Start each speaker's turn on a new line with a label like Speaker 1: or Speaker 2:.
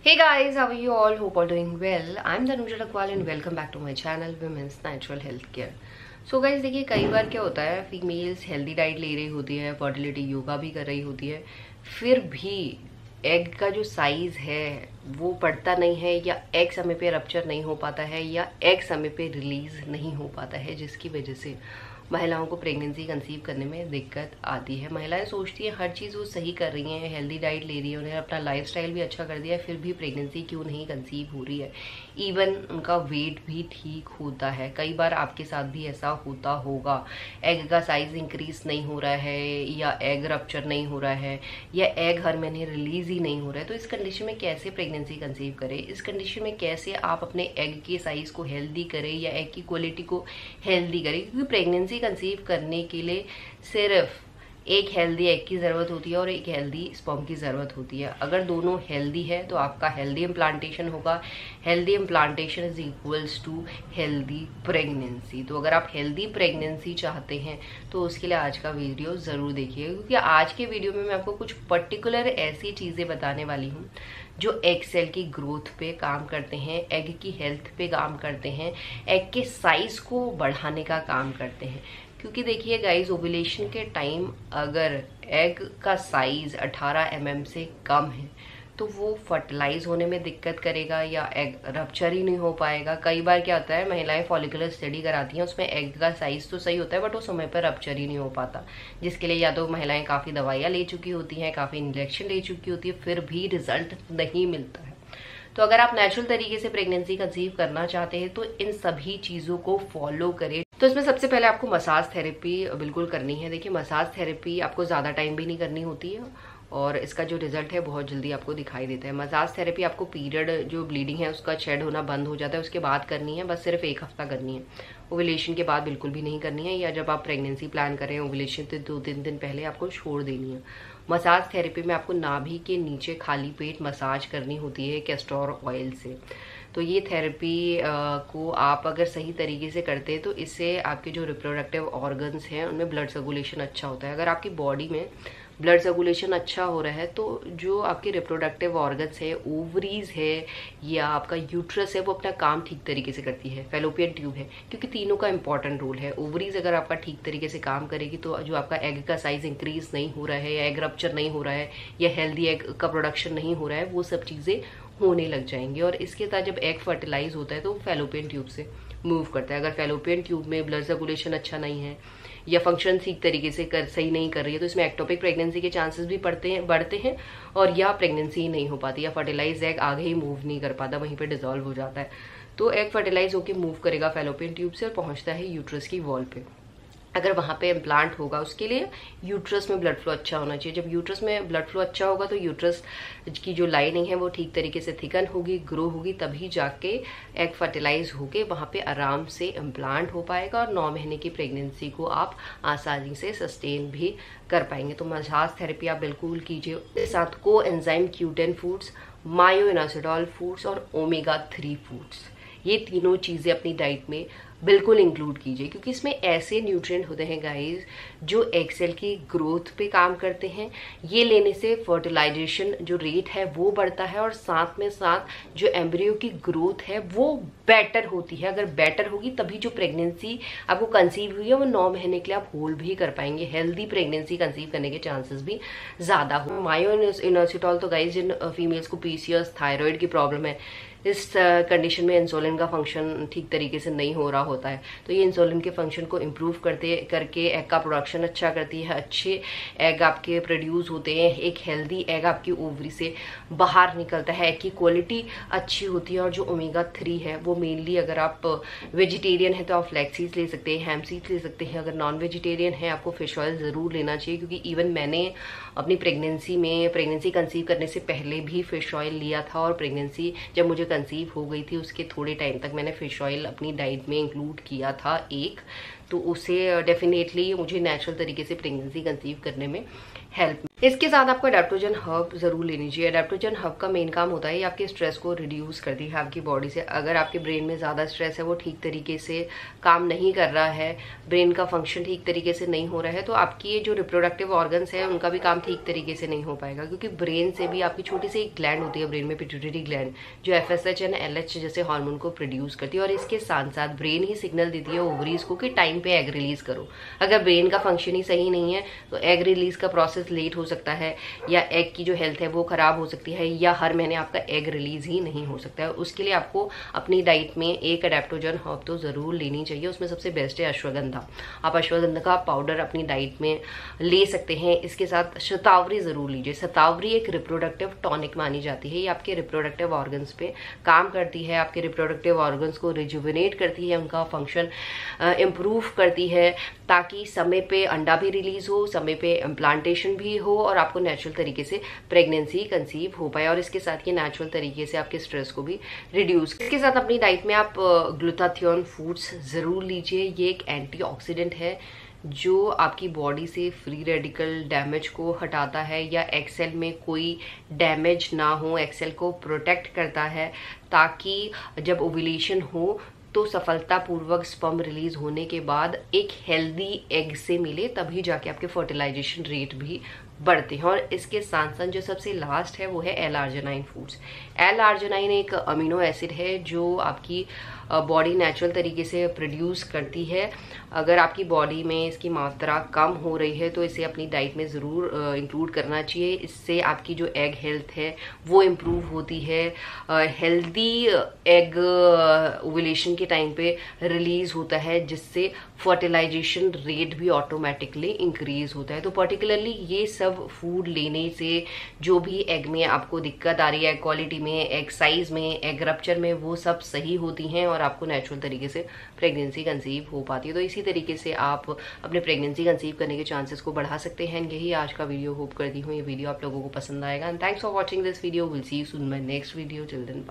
Speaker 1: Hey guys, how are you all? Hope all doing well. I'm Tanuja Lakwal and welcome back to my channel Women's Natural Health Care. So guys, देखिए कई बार क्या होता है, females healthy diet ले रही होती है, fertility yoga भी कर रही होती है, फिर भी एग का जो साइज है वो बढ़ता नहीं है, या एग समय पे रप्चर नहीं हो पाता है, या एग समय पे रिलीज नहीं हो पाता है, जिसकी वजह से महिलाओं को प्रेगनेंसी कंसीव करने में दिक्कत आती है। महिलाएं सोचती हैं हर चीज़ वो सही कर रही हैं, हेल्दी डाइट ले रही है, उन्हें अपना लाइफस्टाइल भी अच्छा कर दिया है, फिर भी प्रेगनेंसी क्यों नहीं कंसीव हो रही है। इवन उनका वेट भी ठीक होता है। कई बार आपके साथ भी ऐसा होता होगा, एग का साइज इंक्रीज नहीं हो रहा है, या एग रप्चर नहीं हो रहा है, या एग हर महीने रिलीज ही नहीं हो रहा है। तो इस कंडीशन में कैसे प्रेगनेंसी कंसीव करें, इस कंडीशन में कैसे आप अपने एग के साइज को हेल्दी करें या एग की क्वालिटी को हेल्दी करें, क्योंकि प्रेगनेंसी कंसीव करने के लिए सिर्फ एक हेल्दी एग की ज़रूरत होती है और एक हेल्दी स्पर्म की ज़रूरत होती है। अगर दोनों हेल्दी है तो आपका हेल्दी इम्प्लांटेशन होगा। Healthy implantation is equals to healthy pregnancy. तो अगर आप हेल्दी प्रेगनेंसी चाहते हैं तो उसके लिए आज का वीडियो ज़रूर देखिए, क्योंकि आज के वीडियो में मैं आपको कुछ पर्टिकुलर ऐसी चीज़ें बताने वाली हूँ जो एग सेल की ग्रोथ पे काम करते हैं, एग की हेल्थ पे काम करते हैं, एग के साइज को बढ़ाने का काम करते हैं। क्योंकि देखिए गाइस, ओव्यूलेशन के टाइम अगर एग का साइज 18 mm से कम है तो वो फर्टिलाइज होने में दिक्कत करेगा, या एग रप्चर ही नहीं हो पाएगा। कई बार क्या होता है, महिलाएं फॉलिकुलर स्टडी कराती हैं, उसमें एग का साइज तो सही होता है बट वो समय पर रप्चर ही नहीं हो पाता, जिसके लिए या तो महिलाएं काफ़ी दवाइयाँ ले चुकी होती हैं, काफ़ी इंजेक्शन ले चुकी होती है, फिर भी रिजल्ट नहीं मिलता है। तो अगर आप नेचुरल तरीके से प्रेगनेंसी कंसीव करना चाहते हैं तो इन सभी चीज़ों को फॉलो करें। तो इसमें सबसे पहले आपको मसाज थेरेपी बिल्कुल करनी है। देखिए, मसाज थेरेपी आपको ज़्यादा टाइम भी नहीं करनी होती है और इसका जो रिजल्ट है बहुत जल्दी आपको दिखाई देता है। मसाज थेरेपी आपको पीरियड जो ब्लीडिंग है उसका शेड होना बंद हो जाता है उसके बाद करनी है, बस सिर्फ 1 हफ्ता करनी है। ओव्यूलेशन के बाद बिल्कुल भी नहीं करनी है, या जब आप प्रेगनेंसी प्लान करें ओव्यूलेशन से 2-3 दिन पहले आपको छोड़ देनी है। मसाज थेरेपी में आपको नाभि के नीचे खाली पेट मसाज करनी होती है कैस्टर ऑयल से। तो ये थेरेपी को आप अगर सही तरीके से करते हैं तो इससे आपके जो रिप्रोडक्टिव ऑर्गन्स हैं उनमें ब्लड सर्कुलेशन अच्छा होता है। अगर आपकी बॉडी में ब्लड सर्कुलेशन अच्छा हो रहा है तो जो आपके रिप्रोडक्टिव ऑर्गन्स है, ओवरीज है या आपका यूट्रस है, वो अपना काम ठीक तरीके से करती है। फैलोपियन ट्यूब है, क्योंकि तीनों का इंपॉर्टेंट रोल है। ओवरीज अगर आपका ठीक तरीके से काम करेगी तो जो आपका एग का साइज इंक्रीज नहीं हो रहा है, या एग रप्चर नहीं हो रहा है, या हेल्दी एग का प्रोडक्शन नहीं हो रहा है, वो सब चीज़ें होने लग जाएंगे। और इसके साथ जब एग फर्टिलाइज होता है तो वो फैलोपियन ट्यूब से मूव करता है। अगर फैलोपियन ट्यूब में ब्लड सर्कुलेशन अच्छा नहीं है या फंक्शन ठीक तरीके से सही नहीं कर रही है तो इसमें एक्टोपिक प्रेगनेंसी के चांसेस भी बढ़ते हैं और या प्रेगनेंसी ही नहीं हो पाती, या फर्टिलाइज एग आगे ही मूव नहीं कर पाता, वहीं पे डिसॉल्व हो जाता है। तो एग फर्टिलाइज होकर मूव करेगा फैलोपियन ट्यूब से और पहुंचता है यूट्रस की वॉल पे। अगर वहाँ पे इम्प्लांट होगा उसके लिए यूट्रस में ब्लड फ्लो अच्छा होना चाहिए। जब यूट्रस में ब्लड फ्लो अच्छा होगा तो यूट्रस की जो लाइनिंग है वो ठीक तरीके से थिकन होगी, ग्रो होगी, तभी जाके एग फर्टिलाइज होके वहाँ पे आराम से इम्प्लांट हो पाएगा और 9 महीने की प्रेगनेंसी को आप आसानी से सस्टेन भी कर पाएंगे। तो मसाज थेरेपी आप बिल्कुल कीजिए। साथ को एंजाइम Q10 फूड्स, मायोइनोसिडोल फूड्स और ओमेगा 3 फूड्स, ये तीनों चीज़ें अपनी डाइट में बिल्कुल इंक्लूड कीजिए, क्योंकि इसमें ऐसे न्यूट्रिएंट होते हैं गाइस जो एग सेल की ग्रोथ पे काम करते हैं। ये लेने से फर्टिलाइजेशन जो रेट है वो बढ़ता है और साथ में साथ जो एम्ब्रियो की ग्रोथ है वो बेटर होती है। अगर बेटर होगी तभी जो प्रेगनेंसी आपको कंसीव हुई है वो 9 महीने के लिए आप होल्ड भी कर पाएंगे। हेल्दी प्रेगनेंसी कंसीव करने के चांसेस भी ज़्यादा हो। मायोइनोसिटोल तो गाइस जिन फीमेल्स को PCOS थायराइड की प्रॉब्लम है, इस कंडीशन में इंसुलिन का फंक्शन ठीक तरीके से नहीं हो रहा होता है, तो ये इंसुलिन के फंक्शन को इम्प्रूव करके एग का प्रोडक्शन अच्छा करती है। अच्छे एग आपके प्रोड्यूस होते हैं, एक हेल्दी एग आपकी ओवरी से बाहर निकलता है, एग की क्वालिटी अच्छी होती है। और जो ओमेगा 3 है वो मेनली, अगर आप वेजिटेरियन है तो आप फ्लैक्स सीड्स ले सकते हैं, हैम सीड्स ले सकते हैं। अगर नॉन वेजिटेरियन है आपको फिश ऑयल ज़रूर लेना चाहिए, क्योंकि इवन मैंने अपनी प्रेगनेंसी कंसीव करने से पहले भी फिश ऑयल लिया था, और प्रेगनेंसी जब मुझे कंसीव हो गई थी उसके थोड़े टाइम तक मैंने फिश ऑयल अपनी डाइट में इंक्लूड किया था एक, तो उससे डेफिनेटली मुझे नेचुरल तरीके से प्रेगनेंसी कंसीव करने में हेल्प इसके साथ आपको एडेप्टोजन हर्ब जरूर लेनी चाहिए। एडेप्टोजन हर्ब का मेन काम होता है ये आपके स्ट्रेस को रिड्यूस करती है आपकी बॉडी से। अगर आपके ब्रेन में ज़्यादा स्ट्रेस है, वो ठीक तरीके से काम नहीं कर रहा है, ब्रेन का फंक्शन ठीक तरीके से नहीं हो रहा है, तो आपकी ये जो रिप्रोडक्टिव ऑर्गन्स है उनका भी काम ठीक तरीके से नहीं हो पाएगा। क्योंकि ब्रेन से भी आपकी छोटी सी एक ग्लैंड होती है ब्रेन में, पिट्यूटरी ग्लैंड, जो FSH एंड LH जैसे हार्मोन को प्रोड्यूस करती है। और इसके साथ साथ ब्रेन ही सिग्नल देती है ओवरीज को कि टाइम पे एग रिलीज करो। अगर ब्रेन का फंक्शन ही सही नहीं है तो एग रिलीज का प्रोसेस लेट हो सकता है, या एग की जो हेल्थ है वो खराब हो सकती है, या हर महीने आपका एग रिलीज ही नहीं हो सकता है। उसके लिए आपको अपनी डाइट में एक एडेप्टोजन हर्ब तो जरूर लेनी चाहिए। उसमें सबसे बेस्ट है अश्वगंधा। आप अश्वगंधा का पाउडर अपनी डाइट में ले सकते हैं। इसके साथ शतावरी जरूर लीजिए। शतावरी एक रिप्रोडक्टिव टॉनिक मानी जाती है। ये आपके रिप्रोडक्टिव ऑर्गन्स पे काम करती है, आपके रिप्रोडक्टिव ऑर्गन्स को रिजुविनेट करती है, उनका फंक्शन इम्प्रूव करती है, ताकि समय पे अंडा भी रिलीज हो, समय पे इम्प्लांटेशन भी हो, और आपको नेचुरल तरीके से प्रेगनेंसी कंसीव हो पाए। और इसके साथ ये नेचुरल तरीके से आपके स्ट्रेस को भी रिड्यूस। इसके साथ अपनी डाइट में आप ग्लूटाथियोन फूड्स जरूर लीजिए। ये एक एंटीऑक्सीडेंट है जो आपकी बॉडी से फ्री रेडिकल डैमेज को हटाता है, या एग सेल में कोई डैमेज ना हो, एग सेल को प्रोटेक्ट करता है, ताकि जब ओव्यूलेशन हो तो सफलतापूर्वक स्पर्म रिलीज होने के बाद एक हेल्दी एग से मिले, तभी जाके आपके फर्टिलाइजेशन रेट भी बढ़ते हैं। और इसके साथ साथ जो सबसे लास्ट है वो है L-आर्जिनाइन फूड्स। L-आर्जिनाइन एक अमीनो एसिड है जो आपकी बॉडी नेचुरल तरीके से प्रोड्यूस करती है। अगर आपकी बॉडी में इसकी मात्रा कम हो रही है तो इसे अपनी डाइट में ज़रूर इंक्लूड करना चाहिए। इससे आपकी जो एग हेल्थ है वो इम्प्रूव होती है। हेल्दी एग ओव्यूलेशन के टाइम पे रिलीज होता है, जिससे फर्टिलाइजेशन रेट भी ऑटोमेटिकली इंक्रीज होता है। तो पर्टिकुलरली ये सब फूड लेने से जो भी एग में आपको दिक्कत आ रही है, एग क्वालिटी में, एग साइज में, एग रप्चर में, वो सब सही होती हैं और आपको नेचुरल तरीके से प्रेगनेंसी कंसीव हो पाती है। तो इसी तरीके से आप अपने प्रेगनेंसी कंसीव करने के चांसेस को बढ़ा सकते हैं। यही आज का वीडियो। होप करती हूँ ये वीडियो आप लोगों को पसंद आएगा। And thanks for watching this video. Will see you soon my next video. Till then bye.